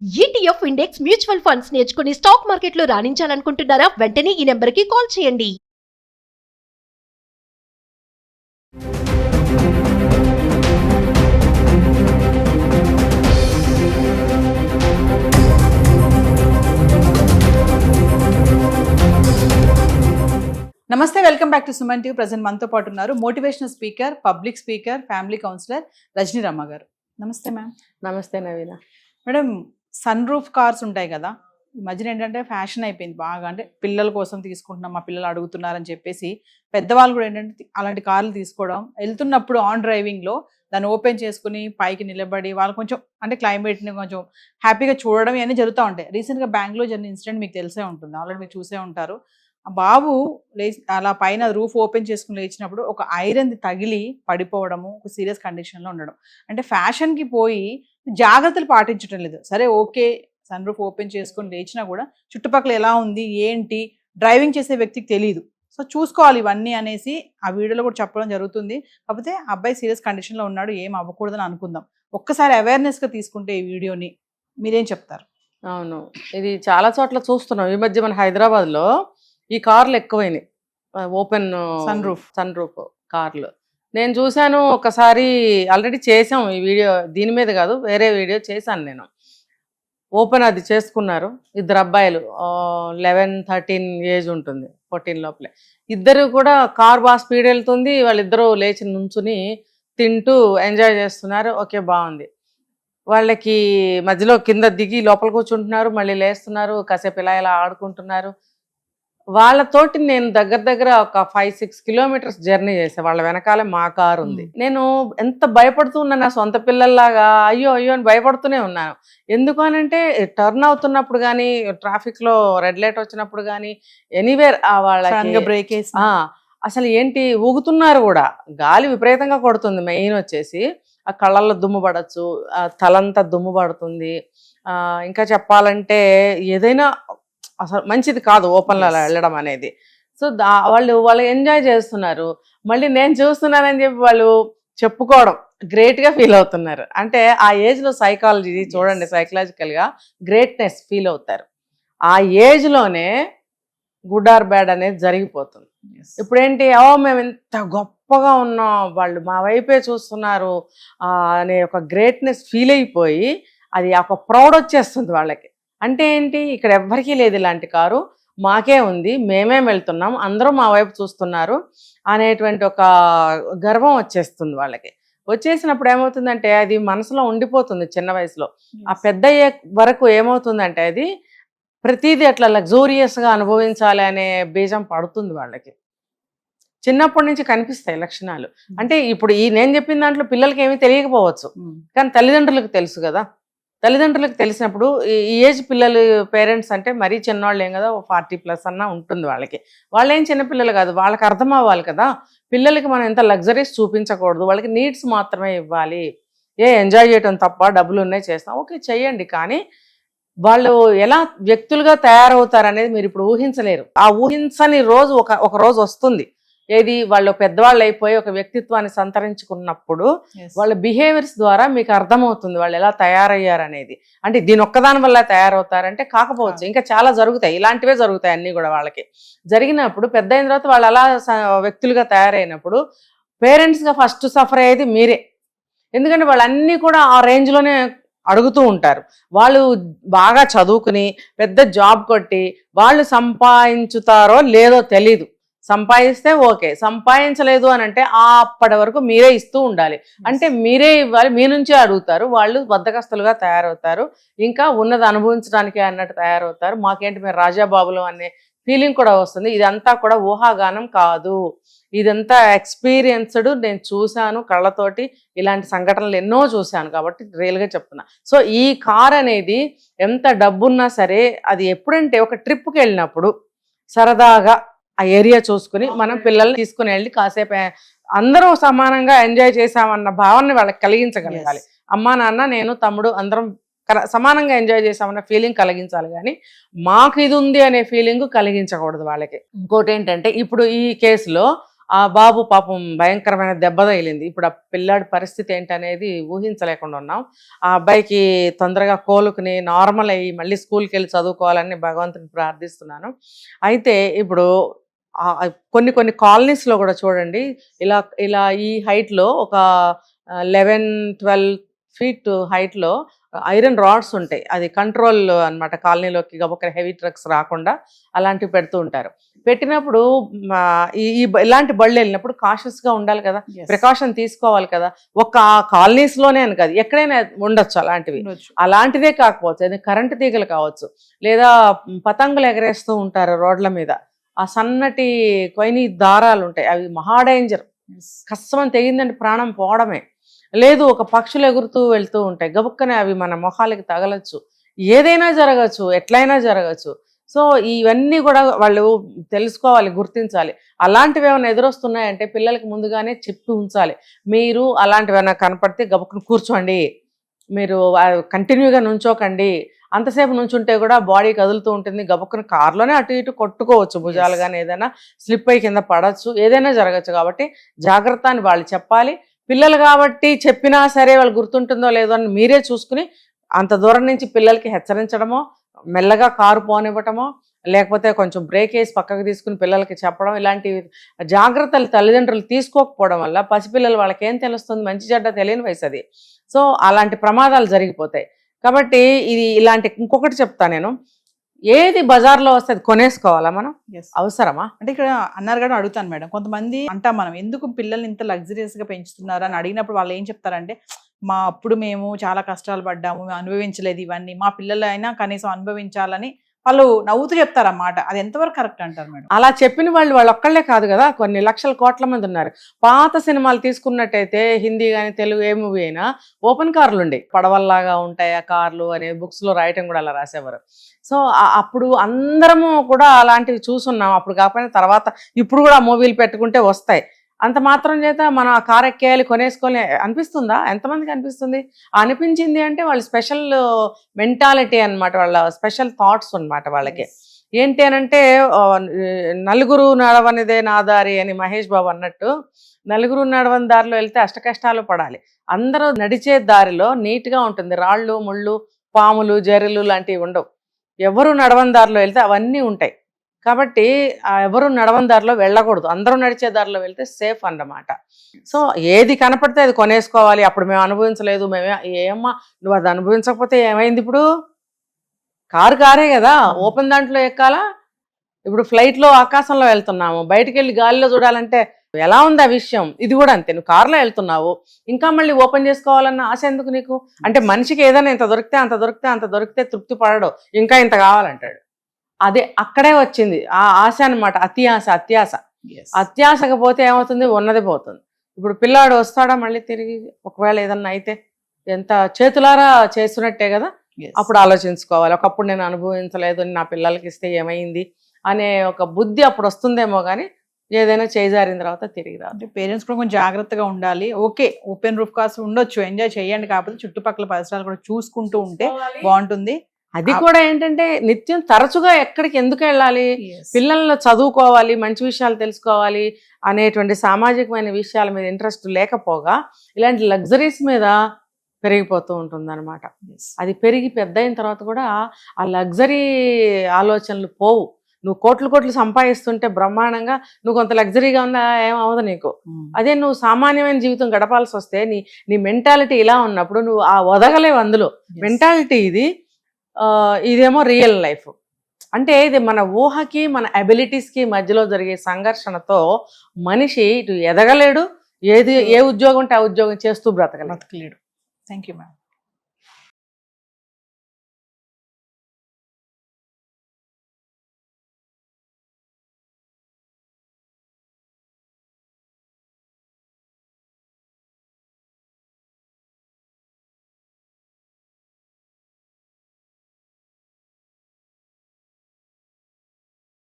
ETF index mutual funds నేర్చుకుని stock మార్కెట్లో రాణించాలనుకుంటున్నారా? వెంటనే ఈ నెంబర్కి కాల్ చేయండి. నమస్తే, welcome back to Suman TV. Present మనతో పాటు ఉన్నారు motivational speaker, public speaker, family counsellor Rajani Ramma గారు. నమస్తే మ్యామ్. నమస్తే Naveena. Madam, sunroof cars ఉంటాయి కదా, ఈ మధ్యన ఏంటంటే ఫ్యాషన్ అయిపోయింది బాగా. అంటే పిల్లల కోసం తీసుకుంటున్నాం, మా పిల్లలు అడుగుతున్నారని చెప్పేసి పెద్దవాళ్ళు కూడా ఏంటంటే అలాంటి కార్లు తీసుకోవడం, వెళ్తున్నప్పుడు ఆన్ డ్రైవింగ్లో దాన్ని ఓపెన్ చేసుకుని పైకి నిలబడి వాళ్ళు కొంచెం అంటే క్లైమేట్ని కొంచెం హ్యాపీగా చూడడం ఇవన్నీ జరుగుతూ ఉంటాయి. రీసెంట్గా బెంగళూరు జరిగిన ఇన్సిడెంట్ మీకు తెలిసే ఉంటుంది, ఆల్రెడీ మీరు చూసే ఉంటారు. ఆ బాబు లేచి అలా పైన రూఫ్ ఓపెన్ చేసుకుని లేచినప్పుడు ఒక ఐరన్ది తగిలి పడిపోవడము, ఒక సీరియస్ కండిషన్లో ఉండడం. అంటే ఫ్యాషన్కి పోయి జాగ్రత్తలు పాటించడం లేదు. సరే ఓకే, సన్ రూఫ్ ఓపెన్ చేసుకొని లేచినా కూడా చుట్టుపక్కల ఎలా ఉంది ఏంటి డ్రైవింగ్ చేసే వ్యక్తికి తెలియదు. సో చూసుకోవాలి ఇవన్నీ అనేసి ఆ వీడియోలో కూడా చెప్పడం జరుగుతుంది. కాకపోతే అబ్బాయి సీరియస్ కండిషన్లో ఉన్నాడు, ఏం అవ్వకూడదని అనుకుందాం. ఒక్కసారి అవేర్నెస్గా తీసుకుంటే ఈ వీడియోని మీరేం చెప్తారు? అవును, ఇది చాలా చోట్ల చూస్తున్నాం. ఈ మధ్య మన హైదరాబాద్లో ఈ కార్లు ఎక్కువైనాయి, ఓపెన్ సన్ రూఫ్ కార్లు. నేను చూశాను ఒకసారి, ఆల్రెడీ చేసాం ఈ వీడియో, దీని మీద కాదు వేరే వీడియో చేశాను నేను. ఓపెన్ అది చేసుకున్నారు ఇద్దరు అబ్బాయిలు, 11-13 ఏజ్ ఉంటుంది, 14 లోపలే. ఇద్దరు కూడా కార్ బాగా స్పీడ్ వెళ్తుంది, వాళ్ళిద్దరూ లేచి నుంచుని తింటూ ఎంజాయ్ చేస్తున్నారు. ఓకే, బాగుంది. వాళ్ళకి మధ్యలో కింద దిగి లోపల కూర్చుంటున్నారు, మళ్ళీ లేస్తున్నారు, కాసేపు ఇలా ఆడుకుంటున్నారు. వాళ్ళతోటి నేను దగ్గర ఒక 5-6 కిలోమీటర్స్ జర్నీ చేశాను. వాళ్ళ వెనకాలే మా కారు ఉంది. నేను ఎంత భయపడుతూ ఉన్నాను, నా సొంత పిల్లల్లాగా అయ్యో అని భయపడుతూనే ఉన్నాను. ఎందుకు అనంటే టర్న్ అవుతున్నప్పుడు కానీ, ట్రాఫిక్లో రెడ్ లైట్ వచ్చినప్పుడు కానీ, ఎనీవేర్ వాళ్ళ బ్రేక్ వేసి అసలు ఏంటి ఊగుతున్నారు కూడా. గాలి విపరీతంగా కొడుతుంది. మెయిన్ వచ్చేసి ఆ కళ్ళల్లో దుమ్ము పడచ్చు, తలంతా దుమ్ము పడుతుంది. ఇంకా చెప్పాలంటే ఏదైనా అసలు మంచిది కాదు ఓపెన్లో వెళ్ళడం అనేది. సో వాళ్ళు ఎంజాయ్ చేస్తున్నారు. మళ్ళీ నేను చూస్తున్నానని చెప్పి వాళ్ళు చెప్పుకోవడం గ్రేట్గా ఫీల్ అవుతున్నారు. అంటే ఆ ఏజ్లో సైకాలజీ చూడండి, సైకలాజికల్గా గ్రేట్నెస్ ఫీల్ అవుతారు. ఆ ఏజ్లోనే గుడ్ ఆర్ బ్యాడ్ అనేది జరిగిపోతుంది. ఇప్పుడేంటి, మేము ఎంత గొప్పగా ఉన్నాం, వాళ్ళు మా వైపే చూస్తున్నారు అనే ఒక గ్రేట్నెస్ ఫీల్ అయిపోయి అది ఒక ప్రౌడ్ వచ్చేస్తుంది వాళ్ళకి. అంటే ఏంటి, ఇక్కడ ఎవ్వరికీ లేదు ఇలాంటి కారు, మాకే ఉంది, మేమేం వెళ్తున్నాం, అందరూ మా వైపు చూస్తున్నారు అనేటువంటి ఒక గర్వం వచ్చేస్తుంది వాళ్ళకి. వచ్చేసినప్పుడు ఏమవుతుందంటే అది మనసులో ఉండిపోతుంది చిన్న వయసులో. ఆ పెద్ద అయ్యే వరకు ఏమవుతుందంటే అది ప్రతిదీ అట్లా లగ్జూరియస్గా అనుభవించాలి అనే బీజం పడుతుంది వాళ్ళకి. చిన్నప్పటి నుంచి కనిపిస్తాయి లక్షణాలు. అంటే ఇప్పుడు నేను చెప్పిన దాంట్లో పిల్లలకి ఏమీ తెలియకపోవచ్చు, కానీ తల్లిదండ్రులకు తెలుసు కదా. తల్లిదండ్రులకు తెలిసినప్పుడు ఈ ఏజ్ పిల్లలు పేరెంట్స్ అంటే మరీ చిన్నవాళ్ళు ఏం కదా, 40+ అన్నా ఉంటుంది వాళ్ళకి. వాళ్ళు ఏం చిన్నపిల్లలు కాదు, వాళ్ళకి అర్థం అవ్వాలి కదా. పిల్లలకి మనం ఎంత లగ్జరీస్ చూపించకూడదు, వాళ్ళకి నీడ్స్ మాత్రమే ఇవ్వాలి. ఎంజాయ్ చేయటం తప్ప, డబ్బులు ఉన్నాయి చేస్తాం, ఓకే చెయ్యండి, కానీ వాళ్ళు ఎలా వ్యక్తులుగా తయారవుతారనేది మీరు ఇప్పుడు ఊహించలేరు. ఆ ఊహించని రోజు ఒక రోజు వస్తుంది. ఏది, వాళ్ళు పెద్దవాళ్ళు అయిపోయి ఒక వ్యక్తిత్వాన్ని సంతరించుకున్నప్పుడు వాళ్ళ బిహేవియర్స్ ద్వారా మీకు అర్థమవుతుంది వాళ్ళు ఎలా తయారయ్యారనేది. అంటే దీని ఒక్కదాని వల్ల తయారవుతారంటే కాకపోవచ్చు, ఇంకా చాలా జరుగుతాయి, ఇలాంటివే జరుగుతాయి అన్నీ కూడా. వాళ్ళకి జరిగినప్పుడు పెద్ద అయిన తర్వాత వాళ్ళు అలా వ్యక్తులుగా తయారైనప్పుడు పేరెంట్స్గా ఫస్ట్ సఫర్ అయ్యేది మీరే. ఎందుకంటే వాళ్ళన్నీ కూడా ఆ రేంజ్లోనే అడుగుతూ ఉంటారు. వాళ్ళు బాగా చదువుకుని పెద్ద జాబ్ కొట్టి వాళ్ళు సంపాదించుతారో లేదో తెలీదు. సంపాదిస్తే ఓకే, సంపాదించలేదు అని అంటే అప్పటి వరకు మీరే ఇస్తూ ఉండాలి. అంటే మీరే ఇవ్వాలి, మీ నుంచే అడుగుతారు. వాళ్ళు బద్ధకస్తులుగా తయారవుతారు, ఇంకా ఉన్నది అనుభవించడానికి అన్నట్టు తయారవుతారు. మాకేంటి మేము రాజాబాబులు అనే ఫీలింగ్ కూడా వస్తుంది. ఇదంతా కూడా ఊహాగానం కాదు, ఇదంతా ఎక్స్పీరియన్స్డ్. నేను చూశాను కళ్ళతోటి, ఇలాంటి సంఘటనలు ఎన్నో చూశాను కాబట్టి రియల్గా చెప్తున్నా. సో ఈ కార్ అనేది ఎంత డబ్బున్నా సరే, అది ఎప్పుడంటే ఒక ట్రిప్కి వెళ్ళినప్పుడు సరదాగా ఆ ఏరియా చూసుకుని మనం పిల్లల్ని తీసుకుని వెళ్ళి కాసేపు అందరూ సమానంగా ఎంజాయ్ చేసామన్న భావన వాళ్ళకి కలిగించగలగాలి. అమ్మా నాన్న నేను తమ్ముడు అందరం సమానంగా ఎంజాయ్ చేసామన్న ఫీలింగ్ కలిగించాలి, కానీ మాకు ఇది ఉంది అనే ఫీలింగ్ కలిగించకూడదు వాళ్ళకి. ఇంకోటి ఏంటంటే, ఇప్పుడు ఈ కేసులో ఆ బాబు పాపం భయంకరమైన దెబ్బ తగిలింది. ఇప్పుడు ఆ పిల్లాడి పరిస్థితి ఏంటనేది ఊహించలేకుండా ఉన్నాం. ఆ అబ్బాయికి తొందరగా కోలుకుని నార్మల్ అయ్యి మళ్ళీ స్కూల్కి వెళ్ళి చదువుకోవాలని భగవంతుని ప్రార్థిస్తున్నాను. అయితే ఇప్పుడు కొన్ని కొన్ని కాలనీస్లో కూడా చూడండి, ఇలా ఇలా ఈ హైట్లో ఒక 11-12 ఫీట్ హైట్లో ఐరన్ రాడ్స్ ఉంటాయి. అది కంట్రోల్ అన్నమాట, కాలనీలోకి గబుక్కన హెవీ ట్రక్స్ రాకుండా అలాంటివి పెడుతూ ఉంటారు. పెట్టినప్పుడు ఇలాంటి బళ్ళు వెళ్ళినప్పుడు కాషియస్గా ఉండాలి కదా, ప్రికాషన్ తీసుకోవాలి కదా. ఒక కాలనీస్లోనే అని కాదు, ఎక్కడైనా ఉండొచ్చు అలాంటివి. అలాంటిదే కాకపోతే కరెంటు తీగలు కావచ్చు, లేదా పతంగులు ఎగరేస్తూ ఉంటారు రోడ్ల మీద, ఆ సన్నటి కొయిని దారాలు ఉంటాయి, అవి మహా డేంజర్. కష్టమని తెగిందంటే ప్రాణం పోవడమే. లేదు, ఒక పక్షులు ఎగురుతూ వెళ్తూ ఉంటాయి, గబుక్కనే అవి మన మొహాలకి తగలచ్చు, ఏదైనా జరగచ్చు, ఎట్లయినా జరగచ్చు. సో ఇవన్నీ కూడా వాళ్ళు తెలుసుకోవాలి, గుర్తించాలి. అలాంటివి ఏమైనా ఎదురొస్తున్నాయంటే పిల్లలకి ముందుగానే చెప్పి ఉంచాలి. మీరు అలాంటివి ఏమైనా కనపడితే గబుక్కుని కూర్చోండి, మీరు కంటిన్యూగా నుంచోకండి. అంతసేపు నుంచుంటే కూడా బాడీ కదులుతూ ఉంటుంది, గబుక్కుని కారులోనే అటు ఇటు కొట్టుకోవచ్చు భుజాలు, కానీ ఏదైనా స్లిప్ అయ్యి కింద పడవచ్చు, ఏదైనా జరగచ్చు. కాబట్టి జాగ్రత్త అని వాళ్ళు చెప్పాలి. పిల్లలు కాబట్టి చెప్పినా సరే వాళ్ళు గుర్తుంటుందో లేదో అని మీరే చూసుకుని అంత దూరం నుంచి పిల్లలకి హెచ్చరించడమో, మెల్లగా కారు పోనివ్వటమో, లేకపోతే కొంచెం బ్రేక్ వేసి పక్కకు తీసుకుని పిల్లలకి చెప్పడం, ఇలాంటి జాగ్రత్తలు తల్లిదండ్రులు తీసుకోకపోవడం వల్ల పసిపిల్లలు వాళ్ళకి ఏం తెలుస్తుంది, మంచి చెడ్డ తెలియని వయసు అది. సో అలాంటి ప్రమాదాలు జరిగిపోతాయి. కాబట్టి ఇది ఇలాంటి ఇంకొకటి చెప్తా నేను, ఏది బజార్లో వస్తే అది కొనేసుకోవాలా మనం, అవసరమా? అంటే ఇక్కడ అన్నారు కూడా అడుగుతాను మేడం, కొంతమంది అంటాం మనం ఎందుకు పిల్లల్ని ఇంత లగ్జరియస్ గా పెంచుతున్నారు అని అడిగినప్పుడు వాళ్ళు ఏం చెప్తారంటే, మా అప్పుడు మేము చాలా కష్టాలు పడ్డాము, మేము అనుభవించలేదు ఇవన్నీ, మా పిల్లలు అయినా కనీసం అనుభవించాలని వాళ్ళు నవ్వుతూ చెప్తారన్నమాట. అది ఎంతవరకు కరెక్ట్ అంటారు మేడం? అలా చెప్పిన వాళ్ళు ఒక్కళ్ళే కాదు కదా, కొన్ని లక్షల కోట్ల మంది ఉన్నారు. పాత సినిమాలు తీసుకున్నట్టయితే హిందీ కానీ తెలుగు ఏ మూవీ అయినా ఓపెన్ కార్లు ఉండే, పడవల్లాగా ఉంటాయి ఆ కార్లు అనే బుక్స్లో రాయటం కూడా అలా రాసేవారు. సో అప్పుడు అందరము కూడా అలాంటివి చూసున్నాం. అప్పుడు కాకపోయినా తర్వాత ఇప్పుడు కూడా మూవీలు పెట్టుకుంటే వస్తాయి. అంత మాత్రం చేత మనం ఆ కార్ ఎక్కేయాలి, కొనేసుకోవాలి అనిపిస్తుందా? ఎంతమందికి అనిపిస్తుంది? అనిపించింది అంటే వాళ్ళు స్పెషల్ మెంటాలిటీ అన్నమాట, వాళ్ళ స్పెషల్ థాట్స్ అన్నమాట వాళ్ళకి. ఏంటి అనంటే నలుగురు నడవనిదే నా దారి అని మహేష్ బాబు అన్నట్టు, నలుగురు నడవని దారిలో వెళ్తే అష్ట కష్టాలు పడాలి. అందరూ నడిచే దారిలో నీట్గా ఉంటుంది, రాళ్ళు ముళ్ళు పాములు జర్రెలు లాంటివి ఉండవు. ఎవరు నడవని దారిలో వెళ్తే అవన్నీ ఉంటాయి. కాబట్టి ఎవరు నడవని దారిలో వెళ్ళకూడదు, అందరూ నడిచే దారిలో వెళ్తే సేఫ్ అన్నమాట. సో ఏది కనపడితే అది కొనేసుకోవాలి. అప్పుడు మేము అనుభవించలేదు, మేమే ఏమ్మా నువ్వు అది అనుభవించకపోతే ఏమైంది? ఇప్పుడు కారే కదా, ఓపెన్ దాంట్లో ఎక్కాలా? ఇప్పుడు ఫ్లైట్లో ఆకాశంలో వెళ్తున్నాము, బయటికి వెళ్ళి గాలిలో చూడాలంటే ఎలా ఉంది ఆ విషయం? ఇది కూడా అంతే, నువ్వు కారులో వెళ్తున్నావు, ఇంకా మళ్ళీ ఓపెన్ చేసుకోవాలన్న ఆశ ఎందుకు నీకు? అంటే మనిషికి ఏదైనా ఇంత దొరికితే అంత దొరికితే తృప్తి పడడు, ఇంకా ఇంత కావాలంటాడు. అదే అక్కడే వచ్చింది ఆ ఆశ అనమాట, అత్యాశకు పోతే ఏమవుతుంది, ఉన్నది పోతుంది. ఇప్పుడు పిల్లాడు వస్తాడా మళ్ళీ తిరిగి, ఒకవేళ ఏదన్నా అయితే ఎంత చేతులారా చేస్తున్నట్టే కదా. అప్పుడు ఆలోచించుకోవాలి, ఒకప్పుడు నేను అనుభవించలేదు, నా పిల్లలకి ఇస్తే ఏమైంది అనే ఒక బుద్ధి అప్పుడు వస్తుందేమో. కానీ ఏదైనా చేజారిన తర్వాత తిరిగి రాదు. అంటే పేరెంట్స్ కూడా కొంచెం జాగ్రత్తగా ఉండాలి. ఓకే, ఓపెన్ రూఫ్ కార్స్ ఉండొచ్చు, ఎంజాయ్ చేయండి, కాకపోతే చుట్టుపక్కల పరిసరాలు కూడా చూసుకుంటూ ఉంటే బాగుంటుంది. అది కూడా ఏంటంటే నిత్యం తరచుగా ఎక్కడికి ఎందుకు వెళ్ళాలి, పిల్లల్లో చదువుకోవాలి, మంచి విషయాలు తెలుసుకోవాలి అనేటువంటి సామాజికమైన విషయాల మీద ఇంట్రెస్ట్ లేకపోగా ఇలాంటి లగ్జరీస్ మీద పెరిగిపోతూ ఉంటుంది అనమాట. అది పెరిగి పెద్ద అయిన తర్వాత కూడా ఆ లగ్జరీ ఆలోచనలు పోవు. నువ్వు కోట్లు సంపాదిస్తుంటే బ్రహ్మాండంగా నువ్వు కొంత లగ్జరీగా ఉన్నా ఏమవదు నీకు. అదే నువ్వు సామాన్యమైన జీవితం గడపాల్సి వస్తే నీ మెంటాలిటీ ఇలా ఉన్నప్పుడు నువ్వు ఆ వదగలేవు. అందులో మెంటాలిటీ ఇదేమో రియల్ లైఫ్. అంటే ఇది మన ఊహకి మన అబిలిటీస్కి మధ్యలో జరిగే సంఘర్షణతో మనిషి ఇటు ఎదగలేడు, ఏ ఉద్యోగం ఉంటే ఆ ఉద్యోగం చేస్తూ బ్రతకలేడు. Thank you madam.